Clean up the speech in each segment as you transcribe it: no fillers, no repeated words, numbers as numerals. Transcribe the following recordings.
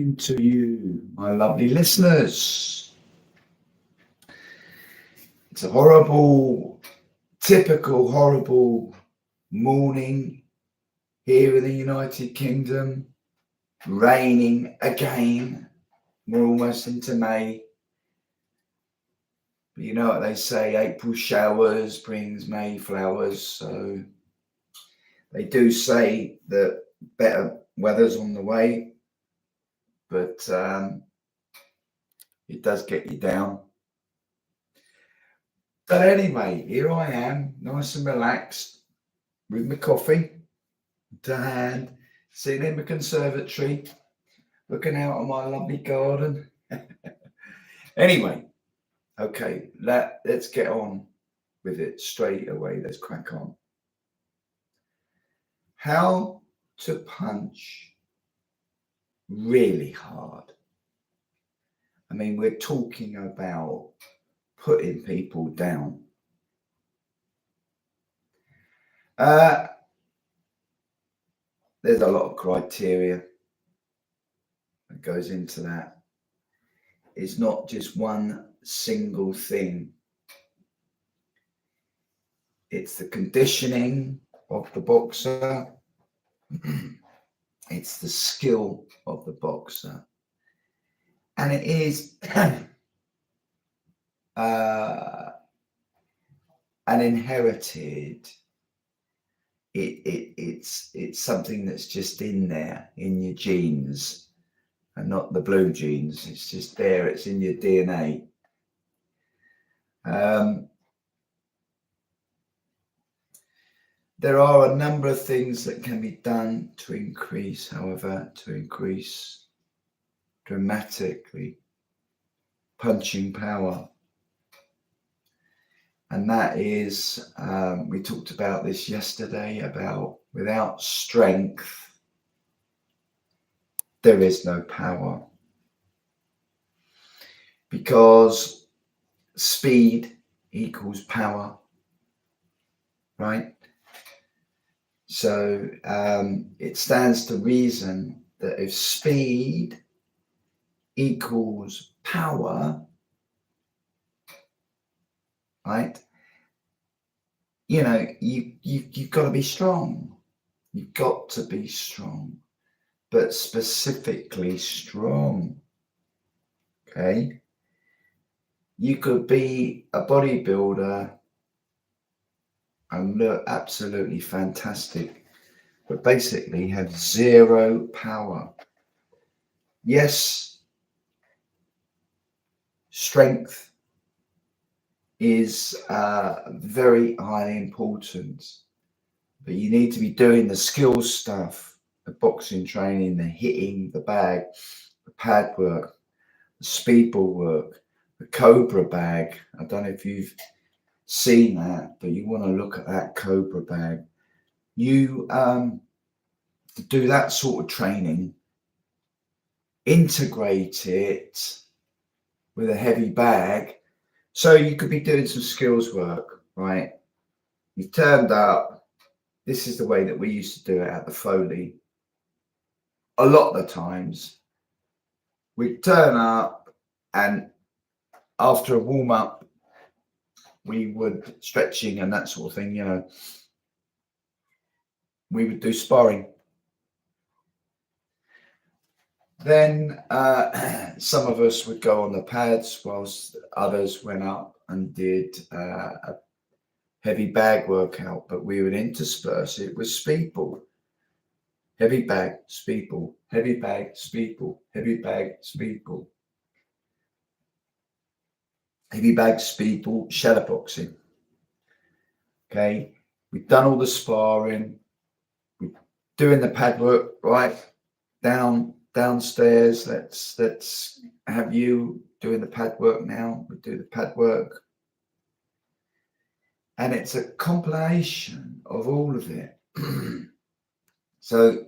evening to you, my lovely listeners. It's a typical horrible morning here in the United Kingdom. Raining again. We're almost into May. But you know what they say, April showers brings May flowers. So they do say that better weather's on the way. But it does get you down. But anyway, here I am, nice and relaxed, with my coffee to hand, sitting in my conservatory, looking out on my lovely garden. Anyway, okay, let's get on with it straight away. Let's crack on. How to punch really hard. I mean, we're talking about putting people down. There's a lot of criteria that goes into that. It's not just one single thing. It's the conditioning of the boxer. It's the skill of the boxer. And it is an inherited. It's something that's just in there, in your genes, and not the blue genes. It's just there. It's in your DNA. There are a number of things that can be done to increase dramatically punching power. And that is, we talked about this yesterday, about without strength, there is no power. Because speed equals power, right? So it stands to reason that if speed equals power, right? You know, you've got to be strong. You've got to be strong, but specifically strong. Okay. You could be a bodybuilder and look absolutely fantastic, but basically have zero power. Yes, strength is very highly important, but you need to be doing the skills stuff, the boxing training, the hitting the bag, the pad work, the speedball work, the cobra bag. I don't know if you've seen that, but you want to look at that cobra bag. You do that sort of training, integrate it with a heavy bag. So you could be doing some skills work, right? You turned up. This is the way that we used to do it at the Foley. A lot of the times we'd turn up, and after a warm up, we would stretching and that sort of thing, you know, we would do sparring. Then some of us would go on the pads whilst others went up and did a heavy bag workout, but we would intersperse it with speedball. Heavy bag, speedball, heavy bag, speedball, heavy bag, speedball. Heavy bag, speedball, shadowboxing. Okay, we've done all the sparring. We're doing the pad work, right? Downstairs. Let's have you doing the pad work now. We do the pad work, and it's a compilation of all of it. So,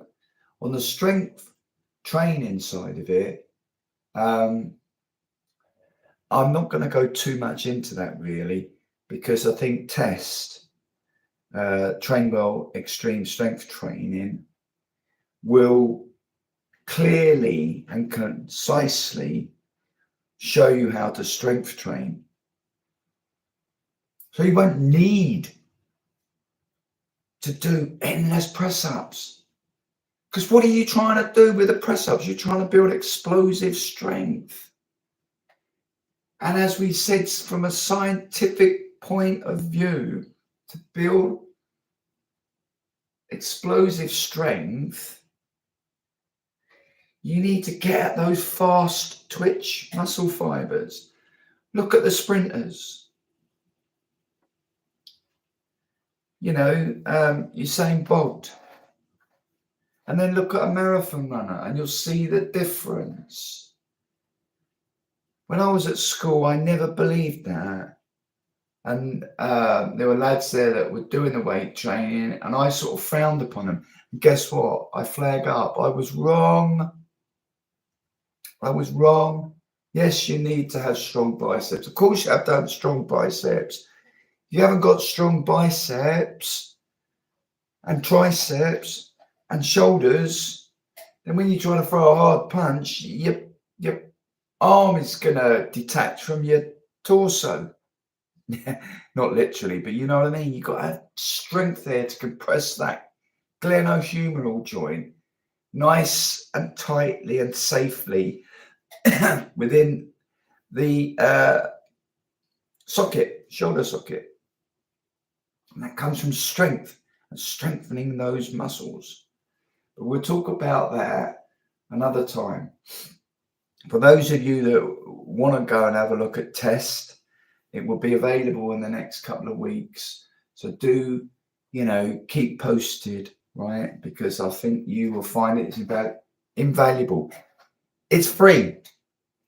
on the strength training side of it, I'm not going to go too much into that really, because I think Trainwell Extreme Strength Training will clearly and concisely show you how to strength train. So you won't need to do endless press-ups. Because what are you trying to do with the press-ups? You're trying to build explosive strength. And as we said, from a scientific point of view, to build explosive strength, you need to get at those fast twitch muscle fibers. Look at the sprinters. You know, Usain Bolt. And then look at a marathon runner and you'll see the difference. When I was at school, I never believed that. And there were lads there that were doing the weight training and I sort of frowned upon them. And guess what? I flag up. I was wrong. I was wrong. Yes, you need to have strong biceps. Of course, you have to have strong biceps. If you haven't got strong biceps and triceps and shoulders, then when you try to throw a hard punch, your arm is going to detach from your torso. Not literally, but you know what I mean? You've got to have strength there to compress that glenohumeral joint nice and tightly and safely within the socket, shoulder socket. And that comes from strength and strengthening those muscles. But we'll talk about that another time. For those of you that want to go and have a look at TEST, it will be available in the next couple of weeks. So do, keep posted, right? Because I think you will find it invaluable. It's free.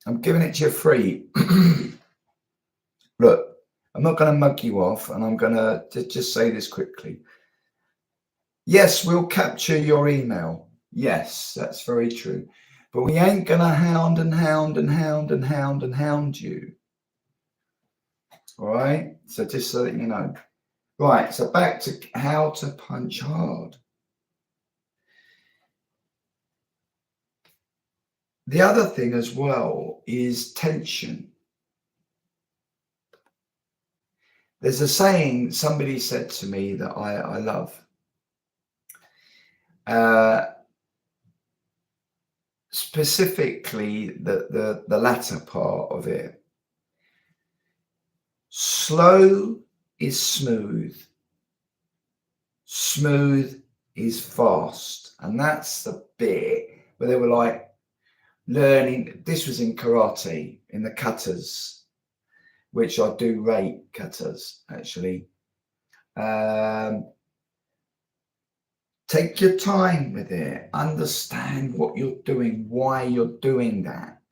I'm giving it to you free. Look, I'm not going to mug you off, and I'm going to just say this quickly. Yes, we'll capture your email. Yes, that's very true. But we ain't going to hound you. All right? So just so that you know. Right, so back to how to punch hard. The other thing as well is tension. There's a saying somebody said to me that I love. Specifically the latter part of it. Slow is smooth. Smooth is fast. And that's the bit where they were like learning. This was in karate, in the katas, which I do rate katas actually. Take your time with it. Understand what you're doing, why you're doing that.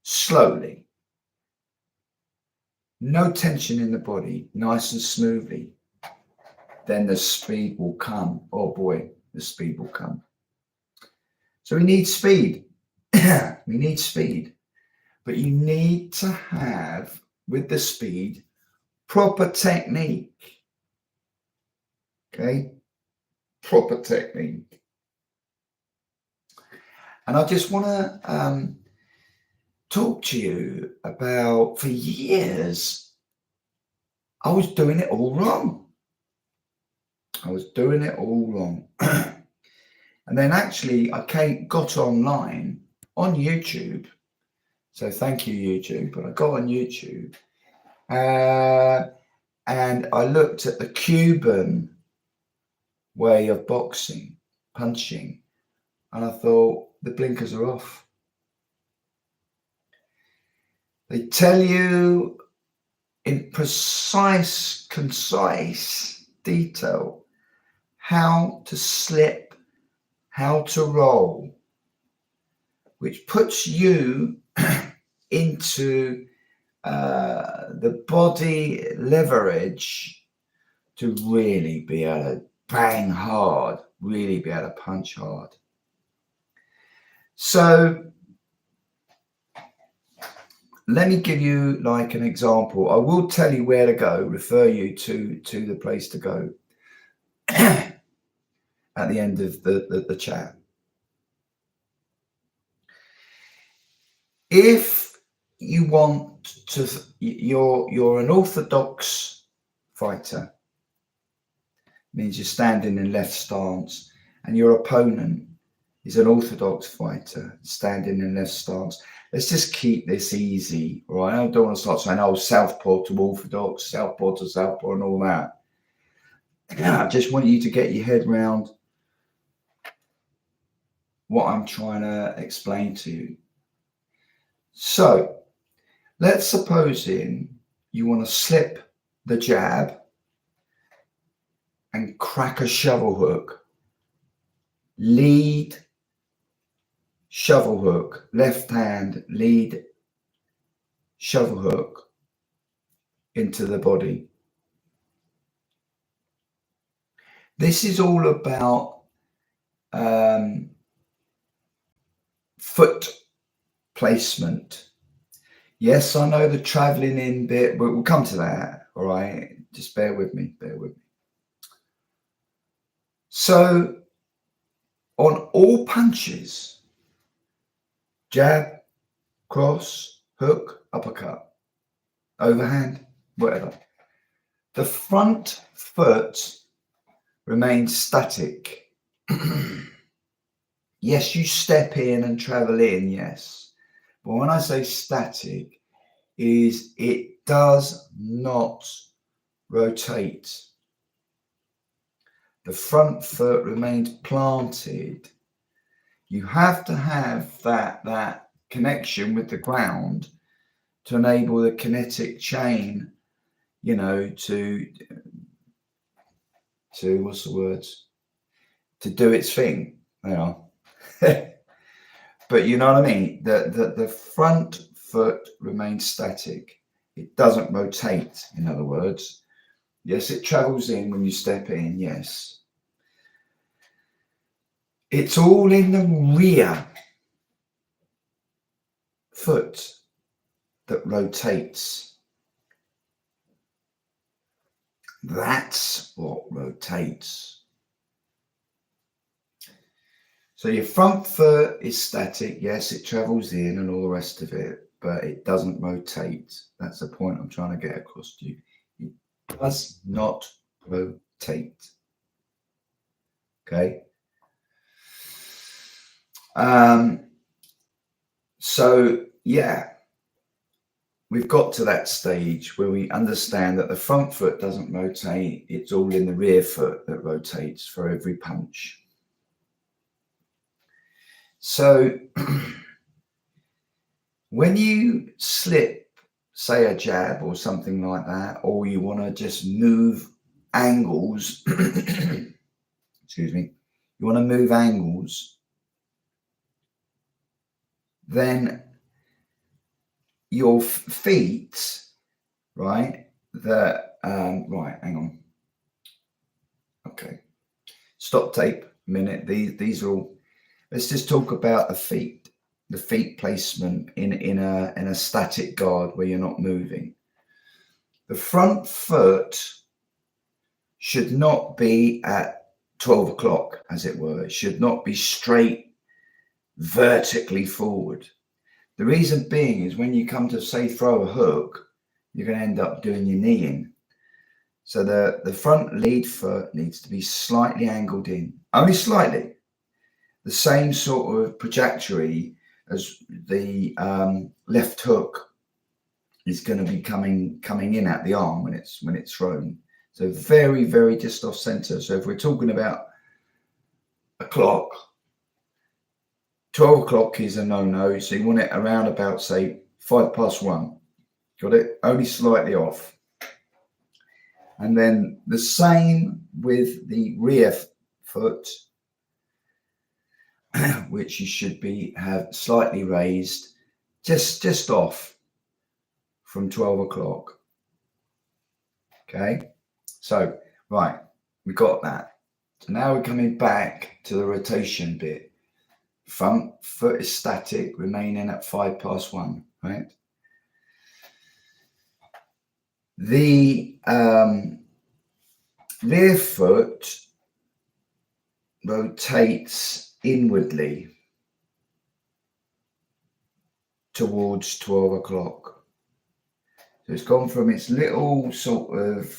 Slowly. No tension in the body, nice and smoothly. Then the speed will come. Oh boy, the speed will come. So we need speed. We need speed. But you need to have, with the speed, proper technique. Okay? Proper technique. And I just want to talk to you about, for years, I was doing it all wrong. I was doing it all wrong. And then actually I got online on YouTube. So thank you, YouTube. But I got on YouTube and I looked at the Cuban way of boxing, punching, and I thought the blinkers are off. They tell you in precise, concise detail how to slip, how to roll, which puts you into the body leverage to really be able to bang hard, really be able to punch hard. So let me give you like an example. I will tell you where to go, refer you to the place to go at the end of the chat. If you want to, you're an orthodox fighter, means you're standing in left stance, and your opponent is an orthodox fighter standing in left stance. Let's just keep this easy, all right? I don't want to start saying, oh, southpaw to orthodox, southpaw to southpaw, and all that. I just want you to get your head round what I'm trying to explain to you. So let's suppose you want to slip the jab and crack a shovel hook, lead shovel hook, left hand lead shovel hook into the body. This is all about foot placement. Yes, I know the traveling in bit, but we'll come to that. All right, just bear with me. So on all punches, jab, cross, hook, uppercut, overhand, whatever, the front foot remains static. Yes, you step in and travel in, yes. But when I say static, is it does not rotate. The front foot remains planted. You have to have that connection with the ground to enable the kinetic chain, to what's the words? To do its thing, But you know what I mean? The front foot remains static. It doesn't rotate, in other words. Yes, it travels in when you step in, yes. It's all in the rear foot that rotates. That's what rotates. So your front foot is static. Yes, it travels in and all the rest of it, but it doesn't rotate. That's the point I'm trying to get across to you. It does not rotate. Okay. So yeah, we've got to that stage where we understand that the front foot doesn't rotate. It's all in the rear foot that rotates for every punch. So when you slip, say a jab or something like that, or you want to just move angles, excuse me, you want to move angles, then your feet, right, right, hang on. Okay, stop tape a minute. These are all, let's just talk about the feet placement in a static guard where you're not moving. The front foot should not be at 12 o'clock, as it were. It should not be straight vertically forward. The reason being is when you come to, say, throw a hook, you're going to end up doing your knee in. So the front lead foot needs to be slightly angled in, only slightly. The same sort of trajectory as the left hook is going to be coming in at the arm when it's thrown. So very, very just off center. So if we're talking about a clock, 12 o'clock is a no-no. So you want it around about, say, 1:05. Got it? Only slightly off. And then the same with the rear foot, which you should have slightly raised, just off from 12 o'clock. Okay, so right, we got that. So now we're coming back to the rotation bit. Front foot is static, remaining at 1:05, right? The rear foot rotates inwardly towards 12 o'clock. So it's gone from its little sort of,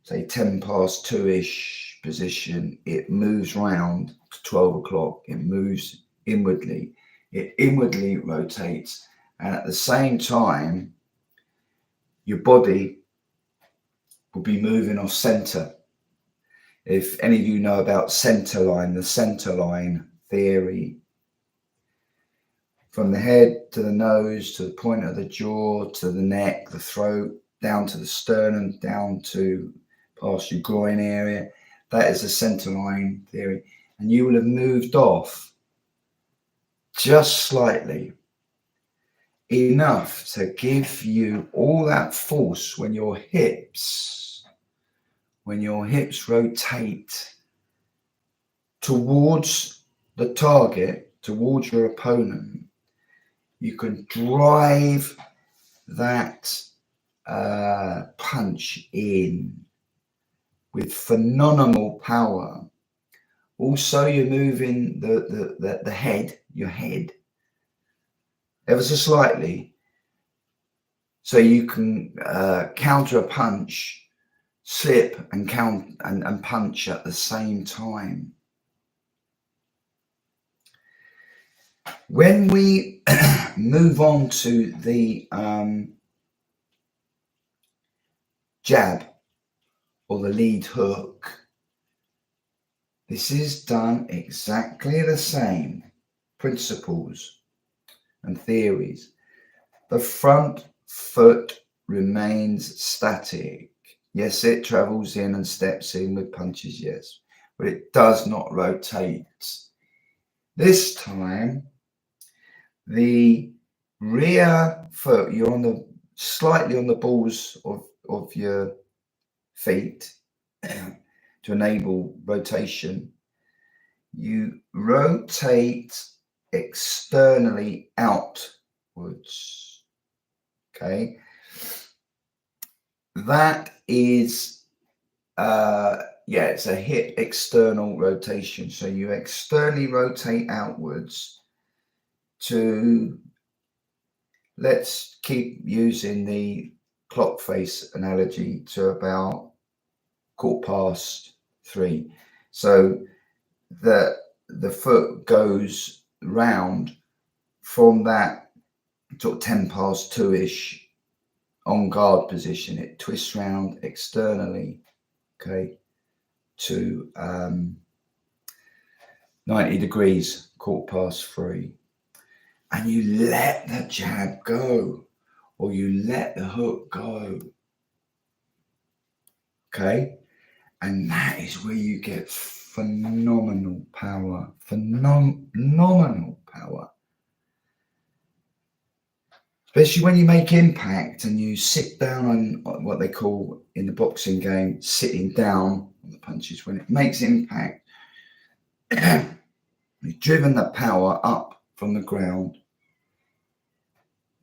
say, 10 past 2-ish position. It moves round to 12 o'clock. It moves inwardly. It inwardly rotates. And at the same time, your body will be moving off center. If any of you know about center line, the center line theory, from the head to the nose, to the point of the jaw, to the neck, the throat, down to the sternum, down to past your groin area, that is the center line theory. And you will have moved off just slightly, enough to give you all that force when your hips rotate towards the target, towards your opponent. You can drive that punch in with phenomenal power. Also, you're moving the head, your head, ever so slightly, so you can counter a punch, slip and count and punch at the same time. When we move on to the jab or the lead hook, this is done exactly the same principles and theories. The front foot remains static. Yes, it travels in and steps in with punches, yes, but it does not rotate. This time, the rear foot, you're on slightly on the balls of your feet to enable rotation. You rotate externally outwards. Okay, that is it's a hip external rotation. So you externally rotate outwards to, let's keep using the clock face analogy, to about 3:15. So the foot goes round from that sort of 10 past 2-ish on guard position. It twists round externally, okay, to 90 degrees, 3:15. And you let the jab go, or you let the hook go. Okay? And that is where you get phenomenal power. Phenomenal power. Especially when you make impact and you sit down on what they call in the boxing game, sitting down on the punches. When it makes impact, you've driven the power up from the ground.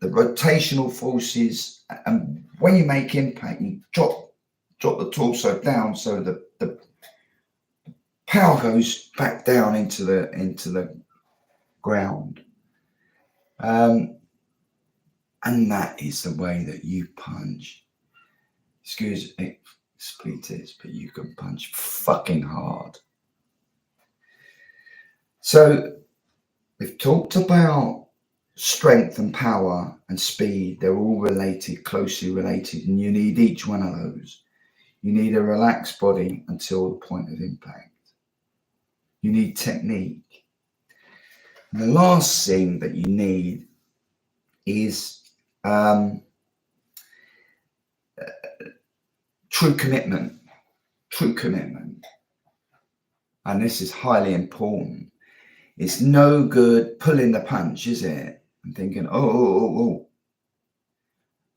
The rotational forces, and when you make impact, you drop the torso down, so the power goes back down into the ground. And that is the way that you punch. Excuse me, splitters, but you can punch fucking hard. So we've talked about strength and power and speed. They're all related, closely related, and you need each one of those. You need a relaxed body until the point of impact. You need technique. And the last thing that you need is true commitment. True commitment. And this is highly important. It's no good pulling the punch, is it? And thinking, oh.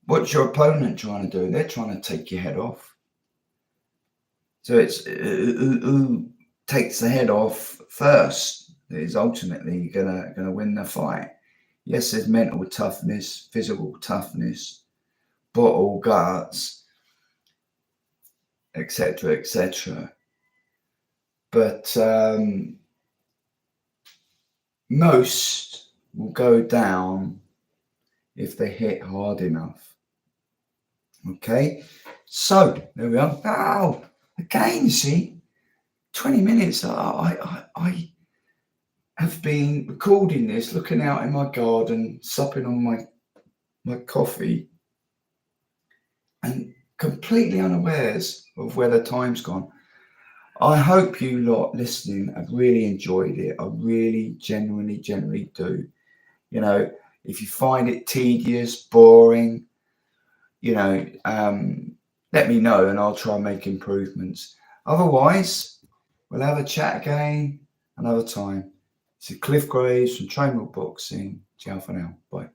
What's your opponent trying to do? They're trying to take your head off. So it's who takes the head off first that is ultimately gonna win the fight. Yes, there's mental toughness, physical toughness, bottle guts, etc. But most will go down if they hit hard enough. Okay, so there we are. Oh, again, you see, 20 minutes. I have been recording this, looking out in my garden, supping on my coffee, and completely unawares of where the time's gone. I hope you lot listening have really enjoyed it. I really, genuinely do. You know, if you find it tedious, boring, you know, let me know and I'll try and make improvements. Otherwise, we'll have a chat again another time. This is Cliff Graves from Trainwheel Boxing. Ciao for now. Bye.